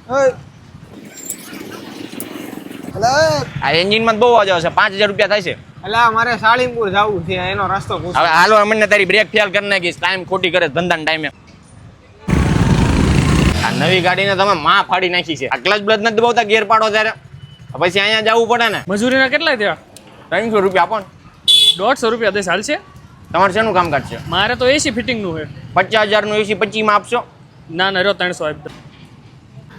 આ એન્જિન માં બહુ અવાજ આવે છે. 5000 રૂપિયા થાય છે. એટલે મારે સાળીમપુર જવું છે, એનો રસ્તો પૂછો. હવે હાલો, અમને તારી બ્રેક ફેલ કરી નાખીશ. ટાઈમ ખોટી કરે ધંધાના ટાઈમે. આ નવી ગાડીને તમે માં ફાડી નાખી છે. આ ક્લચ બ્લચ નથી દબાવતા ગેર પાડો ત્યારે, પછી અહીંયા જવું પડે ને. મજૂરીના કેટલા થયા? 300 રૂપિયા આપો ને. 150 રૂપિયા દે ચાલશે? તમારે શેનું કામકાજ છે? મારે તો એસી ફિટિંગ નું છે. 50000 નું એસી 25 માં આપશો? ના ના, 300 આપી દો.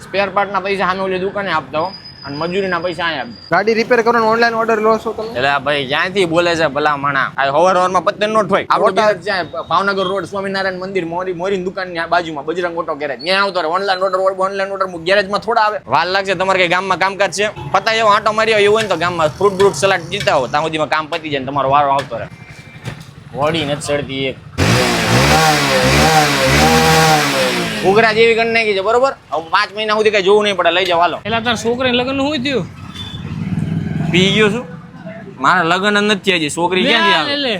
સ્પેર પાર્ટ ના પૈસા સામે ઓલી દુકાને આપતા હો, અને મજૂરીના પૈસા અહીંયા આપજો. ગાડી રિપેર કરવાનો ઓનલાઈન ઓર્ડર લો છો તમે? એટલે ભાઈ ક્યાંથી બોલે છે ભલા માણા? આ હવાર માં પત્તન નો ઠોય. આપણો જ્યાં ભાવનગર રોડ સ્વામિનારાયણ મંદિર મોરી દુકાન ની બાજુમાં બજરંગ ઓટો ગેરેજ, ત્યાં આવતો રહે. ઓનલાઈન ઓર્ડર ગેરેજમાં થોડા આવે. વાર લાગશે. તમારે કઈ ગામમાં કામકાજ છે? પતા એવો આંટો માર્યો એવું હોય ને તો ગામમાં ફ્રૂટ બ્રૂટ સલાડ જીતા હો, ત્યાં સુધીમાં કામ પતી જાય ને તમારો વારો આવતો રહે. વળી નથી ચડતી એક ઉગરા જેવી કરી નાખી છે. બરોબર, હવે 5 મહિના સુધી કઈ જોવું નહીં પડે. લઈ જાવ હાલો. એટલે તાર છોકરીને લગ્ન નું શું થયું? પી ગયો છું? મારા લગ્ન જ નથી થયા. છોકરી ક્યાંથી આવે?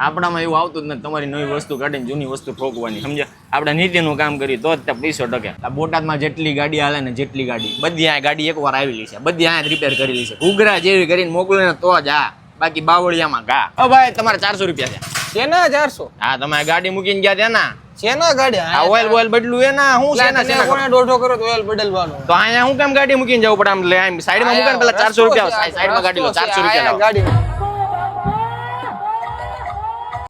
આપણામાં એવું આવતું જ નથી. તમારી નવી વસ્તુ કાઢીને જૂની વસ્તુ ઠોકવાની, સમજ્યા? આપણે નીતિનું કામ કરીએ તો જ તે પૈસો ટકે. આ બોટાદમાં જેટલી ગાડી હાલે ને, જેટલી ગાડી, બધી આ ગાડી એકવાર આવેલી છે, બધી અહીંયા રિપેર કરેલી છે. ઉગરા જેવી કરીને મોકલું ને તો જ આ, બાકી બાવળિયામાં ઘા. ઓ ભાઈ, તમારે 400 રૂપિયા છે. શેના 400? હા, તમે ગાડી મૂકીને ગયા ત્યાં ના શેના ગાડી? આ ઓઇલ બદલું એ ના હું શેના કોને દોઢો કરો તો ઓઇલ બદલવાનો? તો અહીંયા હું કેમ ગાડી મૂકીને જવું પડે? આમ સાઈડમાં મૂકે ને પેલા 400 રૂપિયા સાઈડમાં ગાડી લો. 400 રૂપિયા ગાડી